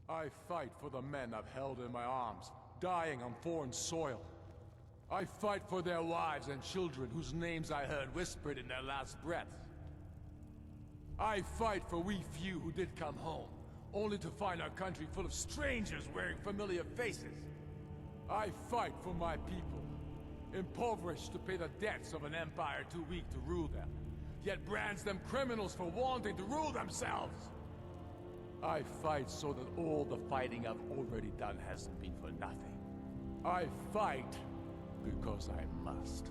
I fight for the men I've held in my arms, dying on foreign soil. I fight for their wives and children whose names I heard whispered in their last breaths. I fight for we few who did come home, only to find our country full of strangers wearing familiar faces. I fight for my people, impoverished to pay the debts of an empire too weak to rule them, yet brands them criminals for wanting to rule themselves. I fight so that all the fighting I've already done hasn't been for nothing. I fight because I must.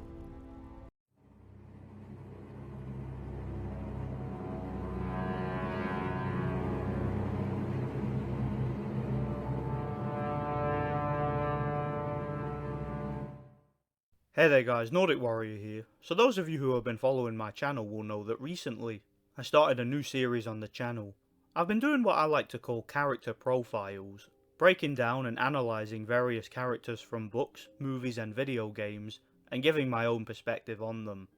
Hey there guys, Nordic Warrior here. So those of you who have been following my channel will know that recently I started a new series on the channel. I've been doing what I like to call character profiles, breaking down and analysing various characters from books, movies and video games, and giving my own perspective on them.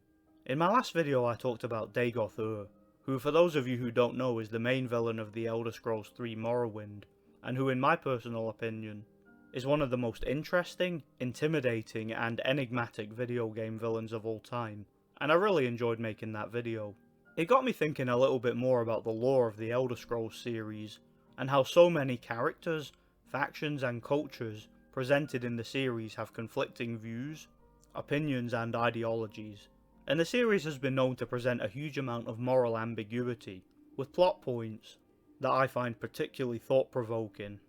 In my last video I talked about Dagoth Ur, who for those of you who don't know is the main villain of the Elder Scrolls 3 Morrowind, and who in my personal opinion is one of the most interesting, intimidating and enigmatic video game villains of all time, and I really enjoyed making that video. It got me thinking a little bit more about the lore of the Elder Scrolls series, and how so many characters, factions and cultures presented in the series have conflicting views, opinions and ideologies, and the series has been known to present a huge amount of moral ambiguity, with plot points that I find particularly thought-provoking.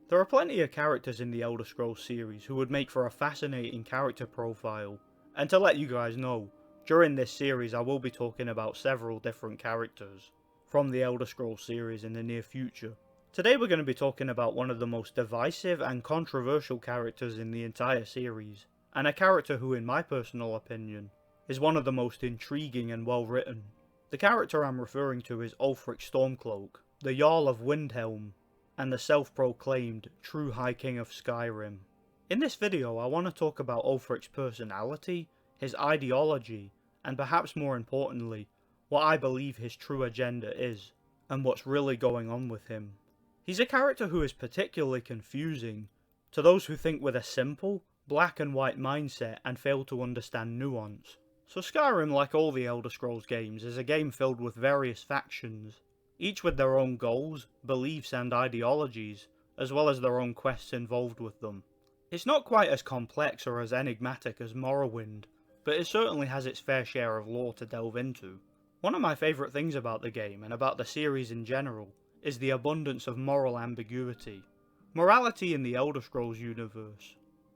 There are plenty of characters in the Elder Scrolls series who would make for a fascinating character profile, and to let you guys know, during this series I will be talking about several different characters from the Elder Scrolls series in the near future. Today we're going to be talking about one of the most divisive and controversial characters in the entire series, and a character who in my personal opinion is one of the most intriguing and well written. The character I'm referring to is Ulfric Stormcloak, the Jarl of Windhelm, and the self-proclaimed true High King of Skyrim. In this video I want to talk about Ulfric's personality, his ideology, and perhaps more importantly, what I believe his true agenda is, and what's really going on with him. He's a character who is particularly confusing to those who think with a simple, black and white mindset and fail to understand nuance. So Skyrim, like all the Elder Scrolls games, is a game filled with various factions, each with their own goals, beliefs and ideologies, as well as their own quests involved with them. It's not quite as complex or as enigmatic as Morrowind, but it certainly has its fair share of lore to delve into. One of my favourite things about the game, and about the series in general, is the abundance of moral ambiguity. Morality in the Elder Scrolls universe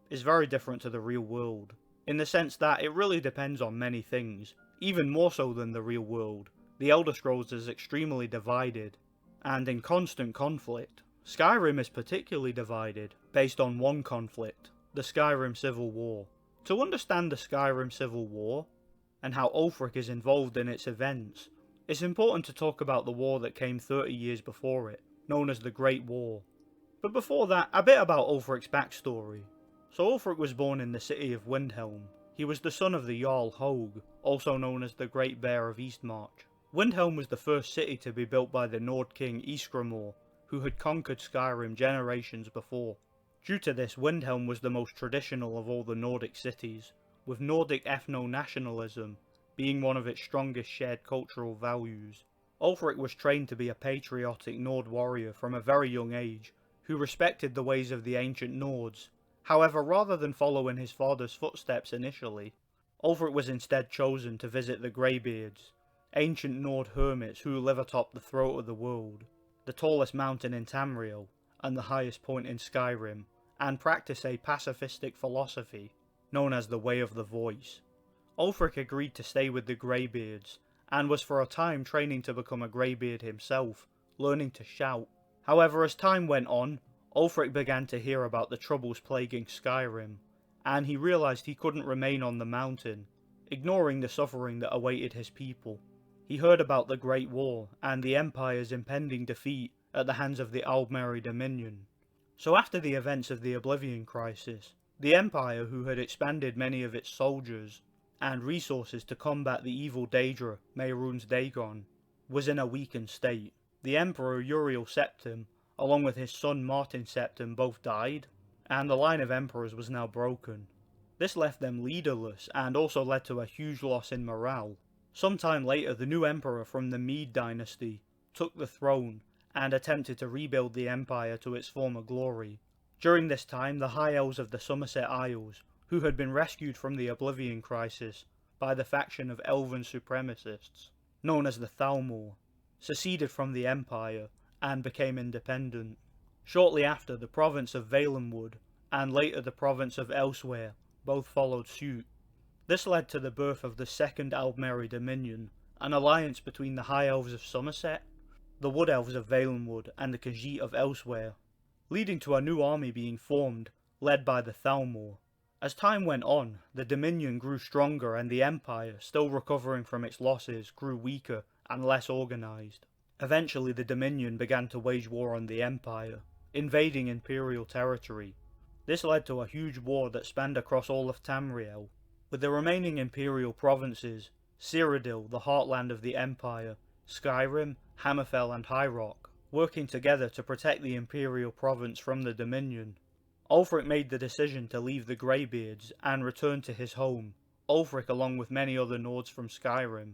is very different to the real world, in the sense that it really depends on many things, even more so than the real world. The Elder Scrolls is extremely divided, and in constant conflict. Skyrim is particularly divided, based on one conflict, the Skyrim Civil War. To understand the Skyrim Civil War, and how Ulfric is involved in its events, it's important to talk about the war that came 30 years before it, known as the Great War. But before that, a bit about Ulfric's backstory. So Ulfric was born in the city of Windhelm. He was the son of the Jarl Hogue, also known as the Great Bear of Eastmarch. Windhelm was the first city to be built by the Nord king Ysgramor, who had conquered Skyrim generations before. Due to this, Windhelm was the most traditional of all the Nordic cities, with Nordic ethno-nationalism being one of its strongest shared cultural values. Ulfric was trained to be a patriotic Nord warrior from a very young age, who respected the ways of the ancient Nords. However, rather than follow in his father's footsteps initially, Ulfric was instead chosen to visit the Greybeards, ancient Nord hermits who live atop the throat of the world, the tallest mountain in Tamriel, and the highest point in Skyrim, and practice a pacifistic philosophy known as the Way of the Voice. Ulfric agreed to stay with the Greybeards, and was for a time training to become a Greybeard himself, learning to shout. However, as time went on, Ulfric began to hear about the troubles plaguing Skyrim, and he realised he couldn't remain on the mountain, ignoring the suffering that awaited his people. He heard about the Great War, and the Empire's impending defeat at the hands of the Aldmeri Dominion. So after the events of the Oblivion Crisis, the Empire, who had expanded many of its soldiers and resources to combat the evil Daedra, Mehrunes Dagon, was in a weakened state. The Emperor Uriel Septim, along with his son Martin Septim, both died, and the line of emperors was now broken. This left them leaderless and also led to a huge loss in morale. Sometime later, the new emperor from the Mede dynasty took the throne and attempted to rebuild the empire to its former glory. During this time, the High Elves of the Somerset Isles, who had been rescued from the Oblivion Crisis by the faction of elven supremacists, known as the Thalmor, seceded from the empire and became independent. Shortly after, the province of Valenwood and later the province of Elsewhere both followed suit. This led to the birth of the Second Aldmeri Dominion, an alliance between the High Elves of Somerset, the Wood Elves of Valenwood, and the Khajiit of Elsewhere, leading to a new army being formed, led by the Thalmor. As time went on, the Dominion grew stronger and the Empire, still recovering from its losses, grew weaker and less organised. Eventually the Dominion began to wage war on the Empire, invading Imperial territory. This led to a huge war that spanned across all of Tamriel, with the remaining Imperial provinces, Cyrodiil, the heartland of the Empire, Skyrim, Hammerfell and High Rock, working together to protect the Imperial province from the Dominion. Ulfric made the decision to leave the Greybeards and return to his home. Ulfric, along with many other Nords from Skyrim,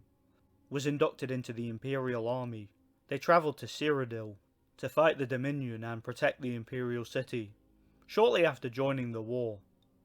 was inducted into the Imperial army. They travelled to Cyrodiil to fight the Dominion and protect the Imperial city. Shortly after joining the war,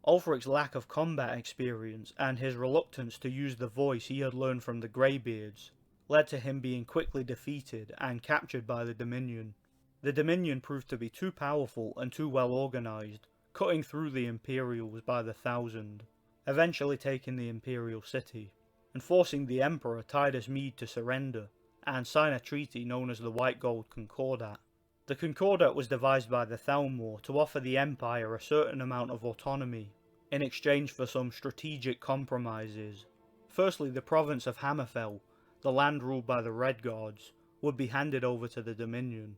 Ulfric's lack of combat experience and his reluctance to use the voice he had learned from the Greybeards led to him being quickly defeated and captured by the Dominion. The Dominion proved to be too powerful and too well organised, cutting through the Imperials by the thousand, eventually taking the Imperial city, and forcing the Emperor Titus Mede to surrender and sign a treaty known as the White Gold Concordat. The Concordat was devised by the Thalmor to offer the Empire a certain amount of autonomy in exchange for some strategic compromises. Firstly, the province of Hammerfell, the land ruled by the Red Guards, would be handed over to the Dominion.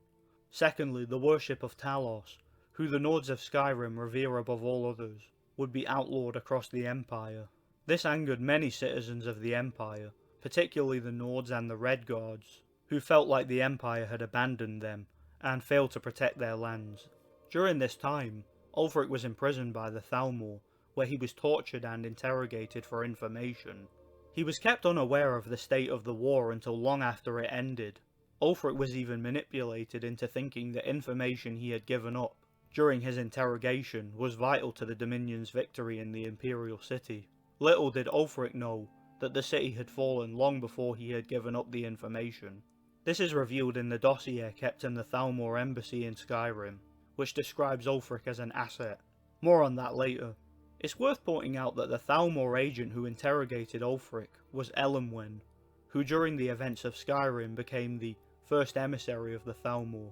Secondly, the worship of Talos, who the Nords of Skyrim revere above all others, would be outlawed across the Empire. This angered many citizens of the Empire, particularly the Nords and the Red Guards, who felt like the Empire had abandoned them and failed to protect their lands. During this time, Ulfric was imprisoned by the Thalmor, where he was tortured and interrogated for information. He was kept unaware of the state of the war until long after it ended. Ulfric was even manipulated into thinking that information he had given up during his interrogation was vital to the Dominion's victory in the Imperial city. Little did Ulfric know that the city had fallen long before he had given up the information. This is revealed in the dossier kept in the Thalmor embassy in Skyrim, which describes Ulfric as an asset. More on that later. It's worth pointing out that the Thalmor agent who interrogated Ulfric was Elenwen, who during the events of Skyrim became the first emissary of the Thalmor.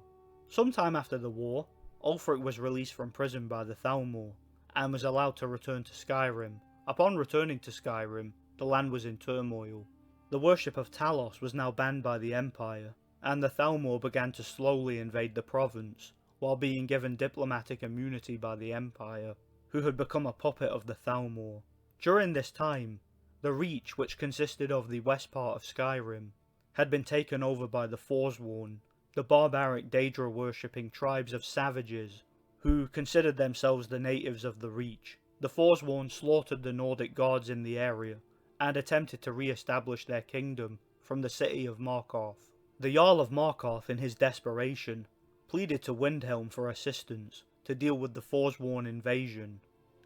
Sometime after the war, Ulfric was released from prison by the Thalmor, and was allowed to return to Skyrim. Upon returning to Skyrim, the land was in turmoil. The worship of Talos was now banned by the Empire, and the Thalmor began to slowly invade the province, while being given diplomatic immunity by the Empire, who had become a puppet of the Thalmor. During this time, the Reach, which consisted of the west part of Skyrim, had been taken over by the Forsworn, the barbaric Daedra-worshipping tribes of savages, who considered themselves the natives of the Reach. The Forsworn slaughtered the Nordic gods in the area, and attempted to re-establish their kingdom from the city of Markarth. The Jarl of Markarth, in his desperation, pleaded to Windhelm for assistance to deal with the Forsworn invasion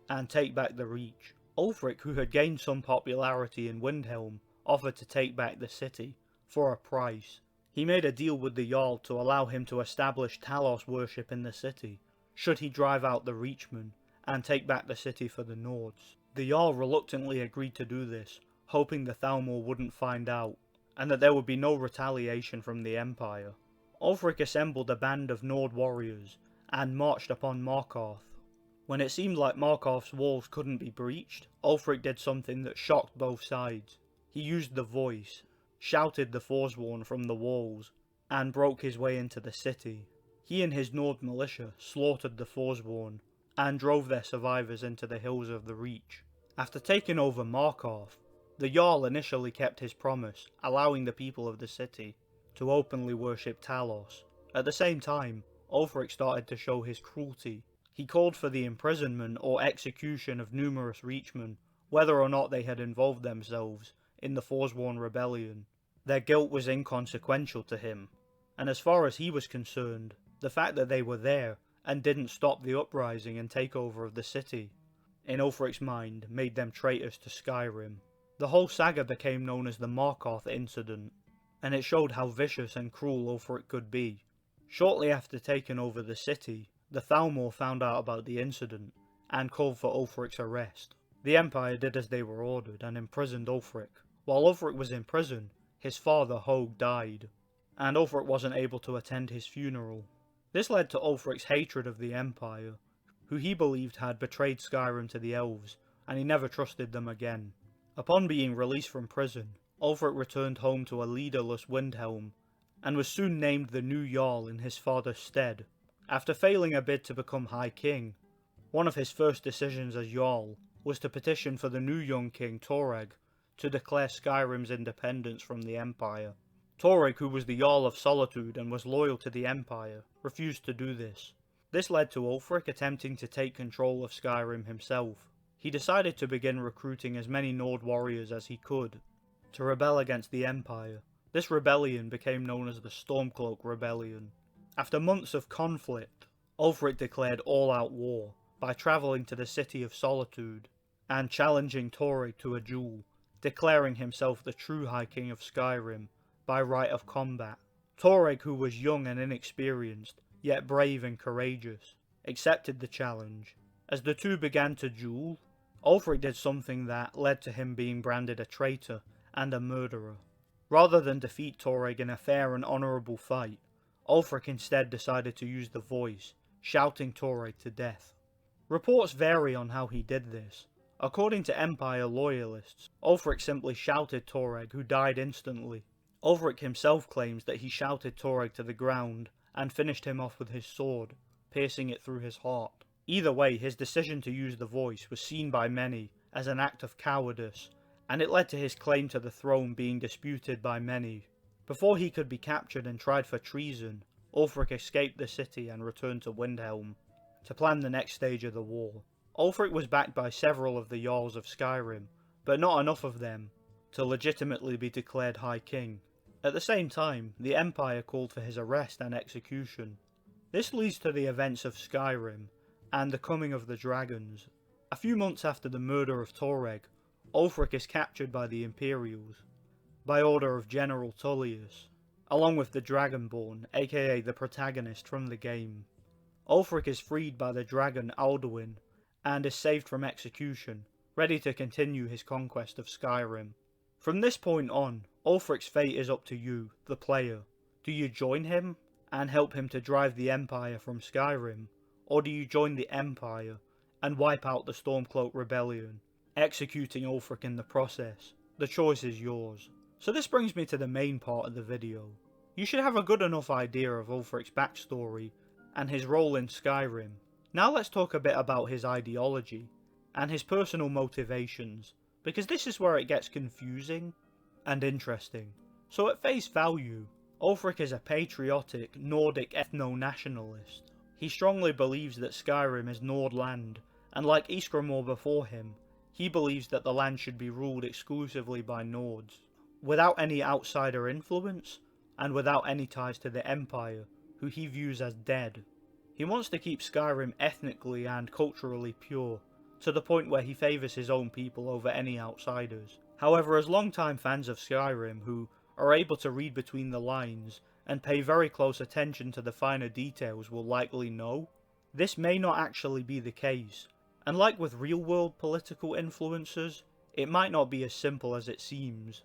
and take back the Reach. Ulfric, who had gained some popularity in Windhelm, offered to take back the city for a price. He made a deal with the Jarl to allow him to establish Talos worship in the city, should he drive out the Reachmen and take back the city for the Nords. The Jarl reluctantly agreed to do this, hoping the Thalmor wouldn't find out, and that there would be no retaliation from the Empire. Ulfric assembled a band of Nord warriors, and marched upon Markarth. When it seemed like Markarth's walls couldn't be breached, Ulfric did something that shocked both sides. He used the voice, shouted the Forsworn from the walls, and broke his way into the city. He and his Nord militia slaughtered the Forsworn, and drove their survivors into the hills of the Reach. After taking over Markarth, the Jarl initially kept his promise, allowing the people of the city to openly worship Talos. At the same time, Ulfric started to show his cruelty. He called for the imprisonment or execution of numerous reachmen, whether or not they had involved themselves in the Forsworn rebellion. Their guilt was inconsequential to him, and as far as he was concerned, the fact that they were there and didn't stop the uprising and takeover of the city, in Ulfric's mind, made them traitors to Skyrim. The whole saga became known as the Markarth incident, and it showed how vicious and cruel Ulfric could be. Shortly after taking over the city, the Thalmor found out about the incident and called for Ulfric's arrest. The Empire did as they were ordered and imprisoned Ulfric. While Ulfric was in prison, his father Hogue died, and Ulfric wasn't able to attend his funeral. This led to Ulfric's hatred of the Empire, who he believed had betrayed Skyrim to the elves, and he never trusted them again. Upon being released from prison, Ulfric returned home to a leaderless Windhelm, and was soon named the new Jarl in his father's stead. After failing a bid to become High King, one of his first decisions as Jarl was to petition for the new young king Toreg to declare Skyrim's independence from the Empire. Toreg, who was the Jarl of Solitude and was loyal to the Empire, refused to do this. This led to Ulfric attempting to take control of Skyrim himself. He decided to begin recruiting as many Nord warriors as he could to rebel against the Empire. This rebellion became known as the Stormcloak Rebellion. After months of conflict, Ulfric declared all-out war by travelling to the City of Solitude and challenging Toreg to a duel, declaring himself the true High King of Skyrim by right of combat. Toreg, who was young and inexperienced, yet brave and courageous, accepted the challenge. As the two began to duel, Ulfric did something that led to him being branded a traitor and a murderer. Rather than defeat Toreg in a fair and honourable fight, Ulfric instead decided to use the voice, shouting Toreg to death. Reports vary on how he did this. According to Empire loyalists, Ulfric simply shouted Toreg, who died instantly. Ulfric himself claims that he shouted Toreg to the ground and finished him off with his sword, piercing it through his heart. Either way, his decision to use the voice was seen by many as an act of cowardice, and it led to his claim to the throne being disputed by many. Before he could be captured and tried for treason, Ulfric escaped the city and returned to Windhelm to plan the next stage of the war. Ulfric was backed by several of the Jarls of Skyrim, but not enough of them to legitimately be declared High King. At the same time, the Empire called for his arrest and execution. This leads to the events of Skyrim and the coming of the dragons. A few months after the murder of Toreg, Ulfric is captured by the Imperials, by order of General Tullius, along with the Dragonborn, aka the protagonist from the game. Ulfric is freed by the dragon Alduin, and is saved from execution, ready to continue his conquest of Skyrim. From this point on, Ulfric's fate is up to you, the player. Do you join him and help him to drive the Empire from Skyrim, or do you join the Empire and wipe out the Stormcloak Rebellion, executing Ulfric in the process? The choice is yours. So this brings me to the main part of the video. You should have a good enough idea of Ulfric's backstory and his role in Skyrim. Now let's talk a bit about his ideology and his personal motivations, because this is where it gets confusing and interesting. So at face value, Ulfric is a patriotic Nordic ethno-nationalist. He strongly believes that Skyrim is Nord land, and like Ysgramor before him, he believes that the land should be ruled exclusively by Nords, without any outsider influence, and without any ties to the Empire, who he views as dead. He wants to keep Skyrim ethnically and culturally pure, to the point where he favours his own people over any outsiders. However, as long-time fans of Skyrim who are able to read between the lines and pay very close attention to the finer details will likely know, this may not actually be the case, and like with real-world political influences, it might not be as simple as it seems.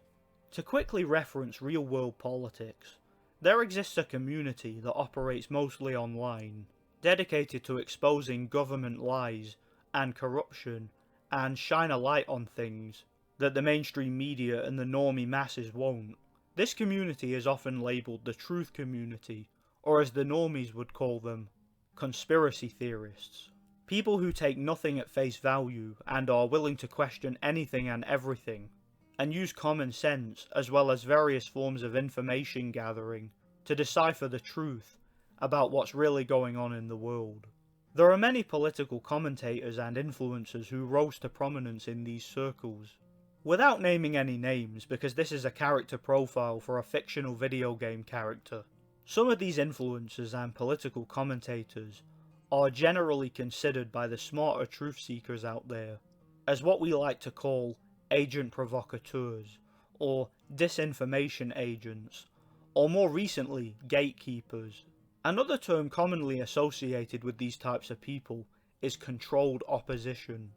To quickly reference real-world politics, there exists a community that operates mostly online, dedicated to exposing government lies and corruption, and shine a light on things that the mainstream media and the normie masses won't. This community is often labelled the Truth Community, or as the normies would call them, conspiracy theorists. People who take nothing at face value and are willing to question anything and everything, and use common sense as well as various forms of information gathering to decipher the truth about what's really going on in the world. There are many political commentators and influencers who rose to prominence in these circles. Without naming any names, because this is a character profile for a fictional video game character, some of these influencers and political commentators are generally considered by the smarter truth seekers out there as what we like to call agent provocateurs, or disinformation agents, or more recently, gatekeepers. Another term commonly associated with these types of people is controlled opposition.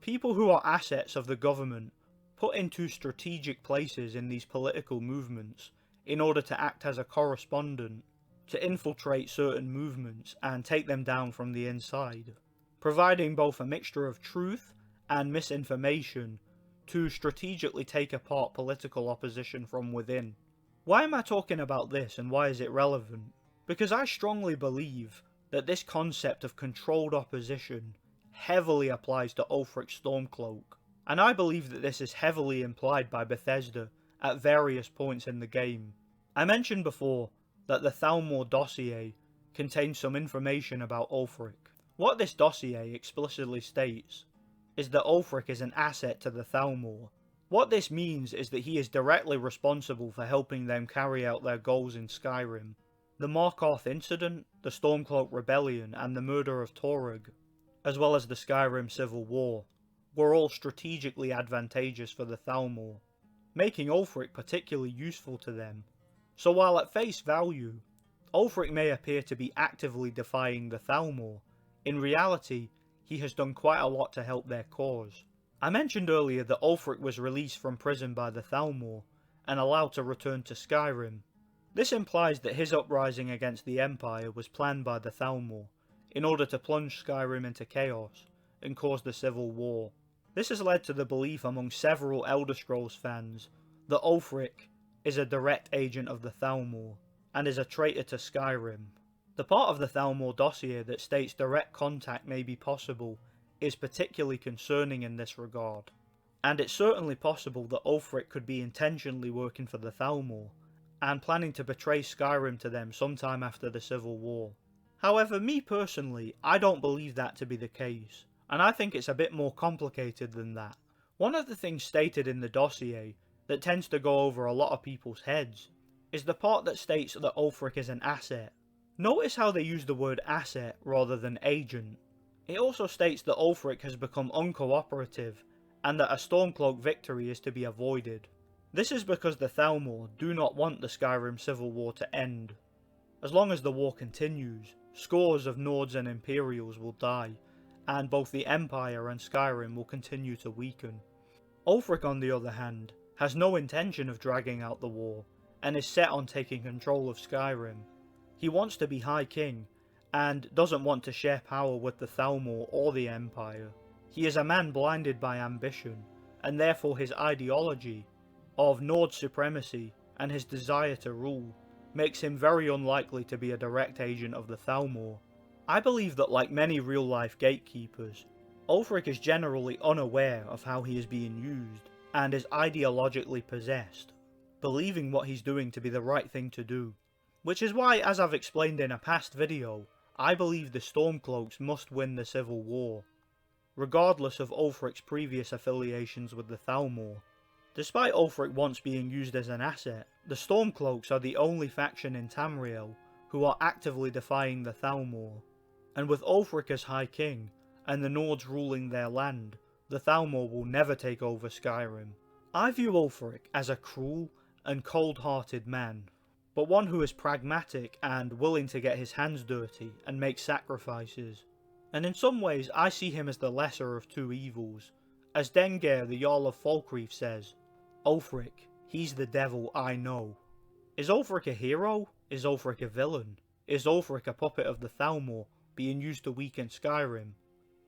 People who are assets of the government put into strategic places in these political movements in order to act as a correspondent, to infiltrate certain movements and take them down from the inside, providing both a mixture of truth and misinformation to strategically take apart political opposition from within. Why am I talking about this and why is it relevant? Because I strongly believe that this concept of controlled opposition heavily applies to Ulfric Stormcloak, and I believe that this is heavily implied by Bethesda at various points in the game. I mentioned before that the Thalmor dossier contains some information about Ulfric. What this dossier explicitly states is that Ulfric is an asset to the Thalmor. What this means is that he is directly responsible for helping them carry out their goals in Skyrim. The Markarth incident, the Stormcloak rebellion, and the murder of Torug, as well as the Skyrim Civil War, were all strategically advantageous for the Thalmor, making Ulfric particularly useful to them. So while at face value, Ulfric may appear to be actively defying the Thalmor, in reality, he has done quite a lot to help their cause. I mentioned earlier that Ulfric was released from prison by the Thalmor and allowed to return to Skyrim. This implies that his uprising against the Empire was planned by the Thalmor in order to plunge Skyrim into chaos and cause the Civil War. This has led to the belief among several Elder Scrolls fans that Ulfric is a direct agent of the Thalmor and is a traitor to Skyrim. The part of the Thalmor dossier that states direct contact may be possible is particularly concerning in this regard, and it's certainly possible that Ulfric could be intentionally working for the Thalmor and planning to betray Skyrim to them sometime after the Civil War. However, me personally, I don't believe that to be the case, and I think it's a bit more complicated than that. One of the things stated in the dossier that tends to go over a lot of people's heads is the part that states that Ulfric is an asset. Notice how they use the word asset rather than agent. It also states that Ulfric has become uncooperative and that a Stormcloak victory is to be avoided. This is because the Thalmor do not want the Skyrim Civil War to end. As long as the war continues, scores of Nords and Imperials will die, and both the Empire and Skyrim will continue to weaken. Ulfric, on the other hand, has no intention of dragging out the war, and is set on taking control of Skyrim. He wants to be High King, and doesn't want to share power with the Thalmor or the Empire. He is a man blinded by ambition, and therefore his ideology of Nord supremacy and his desire to rule makes him very unlikely to be a direct agent of the Thalmor. I believe that, like many real-life gatekeepers, Ulfric is generally unaware of how he is being used and is ideologically possessed, believing what he's doing to be the right thing to do. Which is why, as I've explained in a past video, I believe the Stormcloaks must win the Civil War, regardless of Ulfric's previous affiliations with the Thalmor. Despite Ulfric once being used as an asset, the Stormcloaks are the only faction in Tamriel who are actively defying the Thalmor, and with Ulfric as High King and the Nords ruling their land, the Thalmor will never take over Skyrim. I view Ulfric as a cruel and cold-hearted man, but one who is pragmatic and willing to get his hands dirty and make sacrifices. And in some ways I see him as the lesser of two evils. As Dengair, the Jarl of Falkreath, says, Ulfric, he's the devil I know. Is Ulfric a hero? Is Ulfric a villain? Is Ulfric a puppet of the Thalmor being used to weaken Skyrim?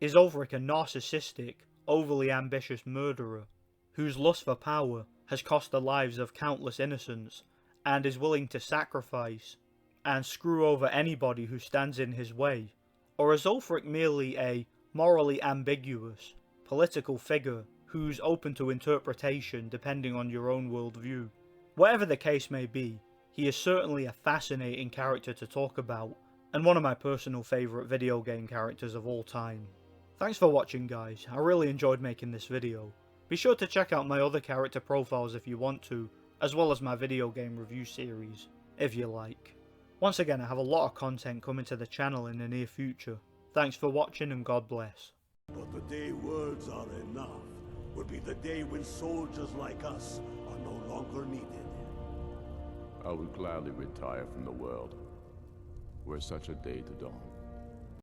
Is Ulfric a narcissistic, overly ambitious murderer whose lust for power has cost the lives of countless innocents and is willing to sacrifice and screw over anybody who stands in his way? Or is Ulfric merely a morally ambiguous, political figure who's open to interpretation depending on your own worldview? Whatever the case may be, he is certainly a fascinating character to talk about and one of my personal favourite video game characters of all time. Thanks for watching guys, I really enjoyed making this video. Be sure to check out my other character profiles if you want to, as well as my video game review series, if you like. Once again, I have a lot of content coming to the channel in the near future. Thanks for watching and God bless. But the day words are enough will be the day when soldiers like us are no longer needed. I would gladly retire from the world, were such a day to dawn.